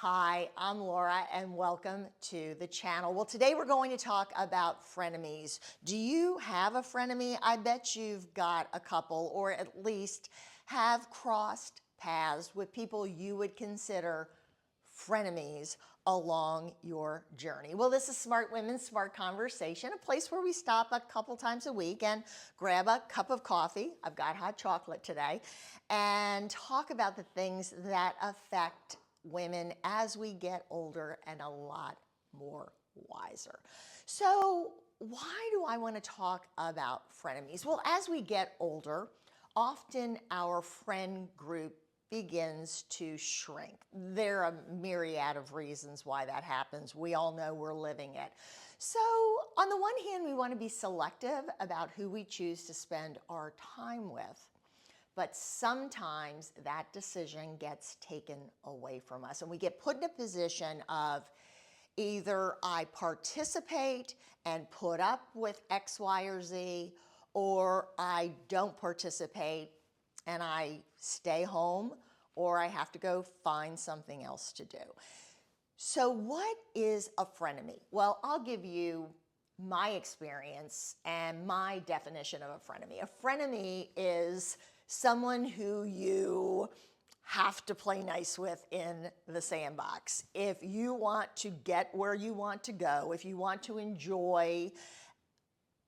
Hi, I'm Laura and welcome to the channel. Well, today we're going to talk about frenemies. Do you have a frenemy? I bet you've got a couple, or at least have crossed paths with people you would consider frenemies along your journey. Well, this is Smart Women, Smart Conversation, a place where we stop a couple times a week and grab a cup of coffee. I've got hot chocolate today, and talk about the things that affect women as we get older and a lot more wiser. So why do I want to talk about frenemies? Well, as we get older, often our friend group begins to shrink. There are a myriad of reasons why that happens. We all know we're living it. So on the one hand, we want to be selective about who we choose to spend our time with. But sometimes that decision gets taken away from us and we get put in a position of either I participate and put up with X, Y, or Z, or I don't participate and I stay home, or I have to go find something else to do. So what is a frenemy? Well, I'll give you my experience and my definition of a frenemy. A frenemy is someone who you have to play nice with in the sandbox. If you want to get where you want to go, if you want to enjoy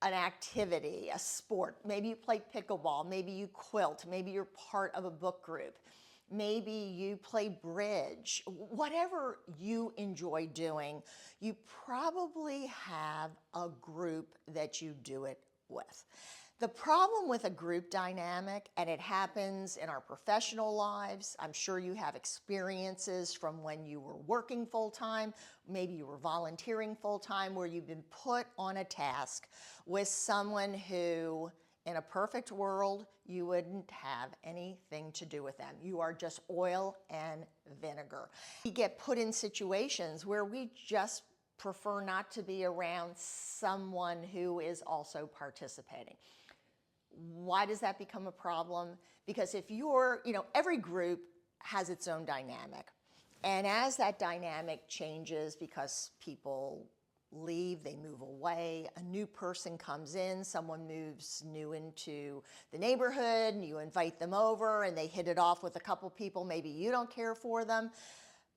an activity, a sport, maybe you play pickleball, maybe you quilt, maybe you're part of a book group, maybe you play bridge, whatever you enjoy doing, you probably have a group that you do it with. The problem with a group dynamic, and it happens in our professional lives, I'm sure you have experiences from when you were working full-time, maybe you were volunteering full-time, where you've been put on a task with someone who, in a perfect world, you wouldn't have anything to do with them. You are just oil and vinegar. We get put in situations where we just prefer not to be around someone who is also participating. Why does that become a problem? Because if you're, every group has its own dynamic. And as that dynamic changes because people leave, they move away, a new person comes in, someone moves new into the neighborhood, and you invite them over and they hit it off with a couple people, maybe you don't care for them.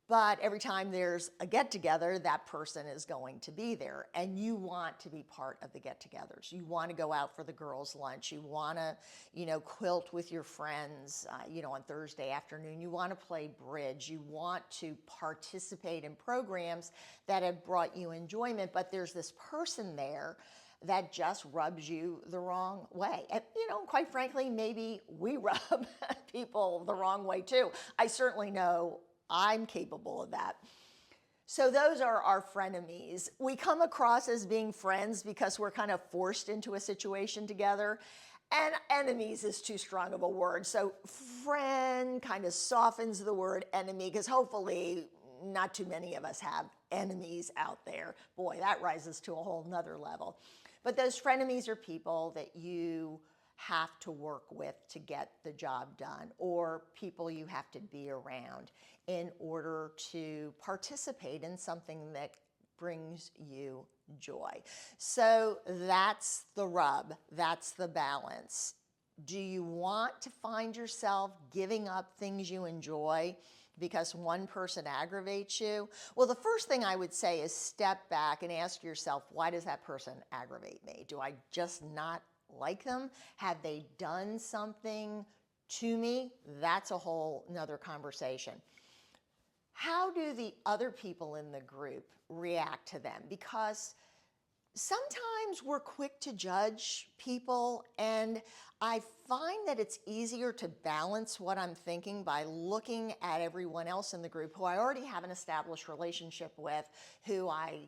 But every time there's a get-together, that person is going to be there, and you want to be part of the get-togethers. You want to go out for the girls' lunch. You want to, quilt with your friends, on Thursday afternoon. You want to play bridge. You want to participate in programs that have brought you enjoyment, but there's this person there that just rubs you the wrong way. And, quite frankly, maybe we rub people the wrong way too. I certainly know I'm capable of that. So those are our frenemies. We come across as being friends because we're kind of forced into a situation together. And enemies is too strong of a word. So friend kind of softens the word enemy, because hopefully not too many of us have enemies out there. Boy, that rises to a whole nother level. But those frenemies are people that you have to work with to get the job done, or people you have to be around in order to participate in something that brings you joy. So that's the rub, that's the balance. Do you want to find yourself giving up things you enjoy because one person aggravates you? Well, the first thing I would say is step back and ask yourself, why does that person aggravate me? Do I just not like them? Have they done something to me? That's a whole nother conversation. How do the other people in the group react to them? Because sometimes we're quick to judge people, and I find that it's easier to balance what I'm thinking by looking at everyone else in the group who I already have an established relationship with, who I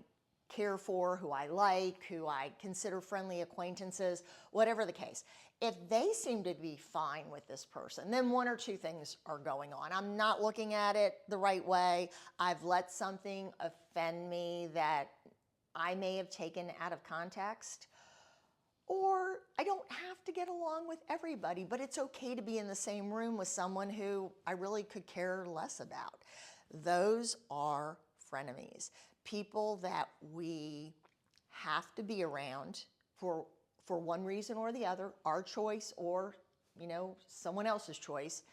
care for, who I like, who I consider friendly acquaintances, whatever the case. If they seem to be fine with this person, then one or two things are going on. I'm not looking at it the right way. I've let something offend me that I may have taken out of context. Or I don't have to get along with everybody, but it's okay to be in the same room with someone who I really could care less about. Those are frenemies, people that we have to be around for one reason or the other, our choice or, someone else's choice.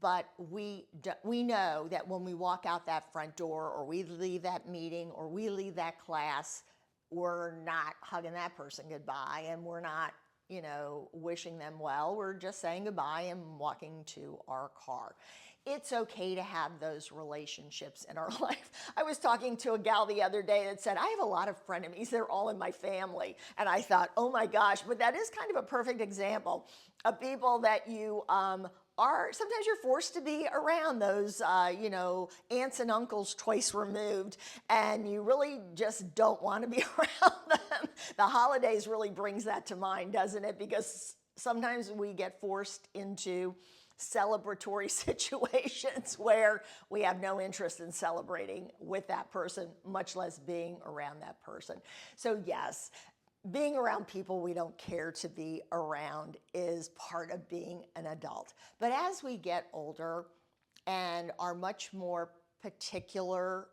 But we know that when we walk out that front door, or we leave that meeting, or we leave that class, we're not hugging that person goodbye, and we're not, wishing them well. We're just saying goodbye and walking to our car. It's okay to have those relationships in our life. I was talking to a gal the other day that said, I have a lot of frenemies. They're all in my family. And I thought, oh my gosh, but that is kind of a perfect example of people that you sometimes you're forced to be around those, aunts and uncles twice removed, and you really just don't want to be around them. The holidays really brings that to mind, doesn't it? Because sometimes we get forced into celebratory situations where we have no interest in celebrating with that person, much less being around that person. So yes, being around people we don't care to be around is part of being an adult. But as we get older and are much more particular,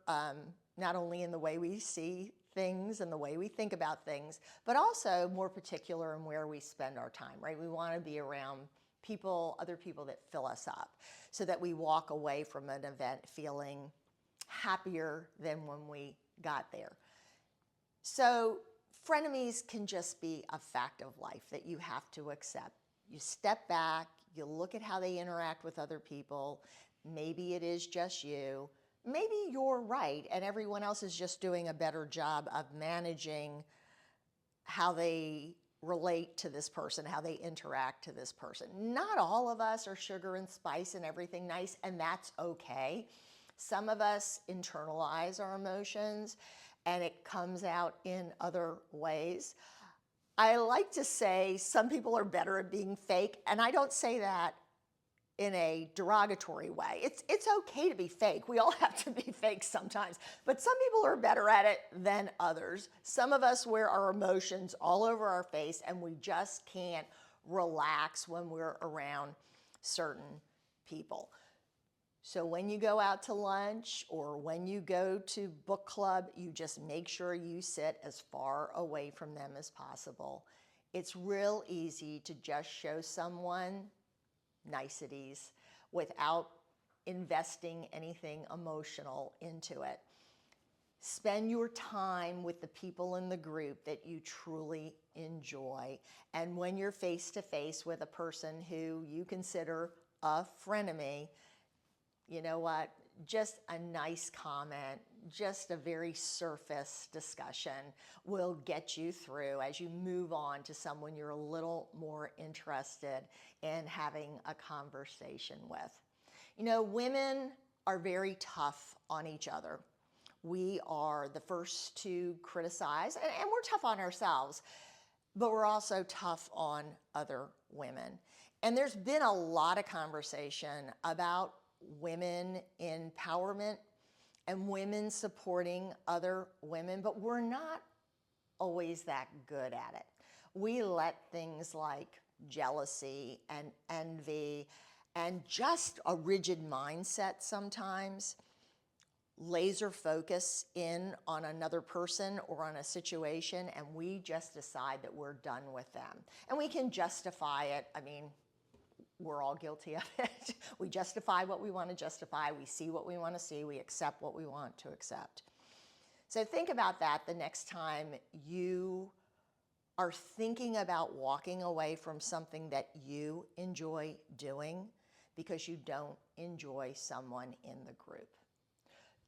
not only in the way we see things and the way we think about things, but also more particular in where we spend our time, right? We want to be around other people that fill us up, so that we walk away from an event feeling happier than when we got there. So frenemies can just be a fact of life that you have to accept. You step back, you look at how they interact with other people. Maybe it is just you. Maybe you're right and everyone else is just doing a better job of managing how they relate to this person, how they interact to this person. Not all of us are sugar and spice and everything nice, and that's okay. Some of us internalize our emotions and it comes out in other ways. I like to say some people are better at being fake, and I don't say that in a derogatory way. It's okay to be fake. We all have to be fake sometimes, but some people are better at it than others. Some of us wear our emotions all over our face, and we just can't relax when we're around certain people. So when you go out to lunch or when you go to book club, you just make sure you sit as far away from them as possible. It's real easy to just show someone niceties without investing anything emotional into it. Spend your time with the people in the group that you truly enjoy. And when you're face to face with a person who you consider a frenemy, you know what? Just a nice comment, just a very surface discussion will get you through as you move on to someone you're a little more interested in having a conversation with. Women are very tough on each other. We are the first to criticize, and we're tough on ourselves, but we're also tough on other women. And there's been a lot of conversation about women empowerment and women supporting other women, but we're not always that good at it. We let things like jealousy and envy and just a rigid mindset sometimes laser focus in on another person or on a situation, and we just decide that we're done with them. And we can justify it. I mean, we're all guilty of it. We justify what we want to justify. We see what we want to see. We accept what we want to accept. So think about that the next time you are thinking about walking away from something that you enjoy doing because you don't enjoy someone in the group.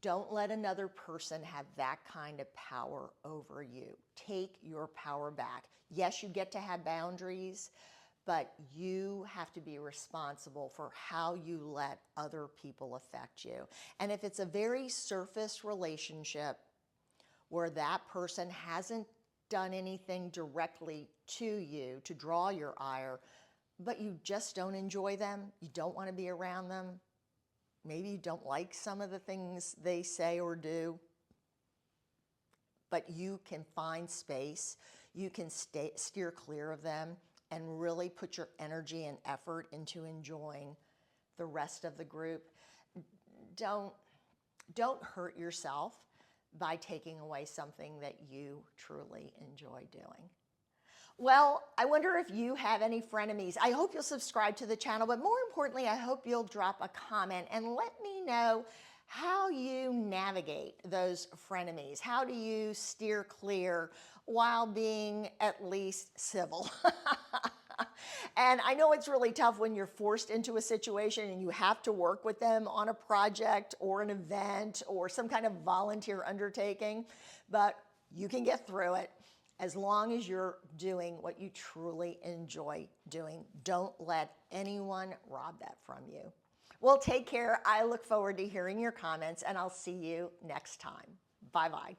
Don't let another person have that kind of power over you. Take your power back. Yes, you get to have boundaries, but you have to be responsible for how you let other people affect you. And if it's a very surface relationship where that person hasn't done anything directly to you to draw your ire, but you just don't enjoy them, you don't want to be around them, maybe you don't like some of the things they say or do, but you can find space, you can steer clear of them, and really put your energy and effort into enjoying the rest of the group. Don't Don't hurt yourself by taking away something that you truly enjoy doing. Well, I wonder if you have any frenemies. I hope you'll subscribe to the channel, but more importantly, I hope you'll drop a comment and let me know how you navigate those frenemies. How do you steer clear while being at least civil? And I know it's really tough when you're forced into a situation and you have to work with them on a project or an event or some kind of volunteer undertaking, but you can get through it as long as you're doing what you truly enjoy doing. Don't let anyone rob that from you. Well, take care. I look forward to hearing your comments, and I'll see you next time. Bye-bye.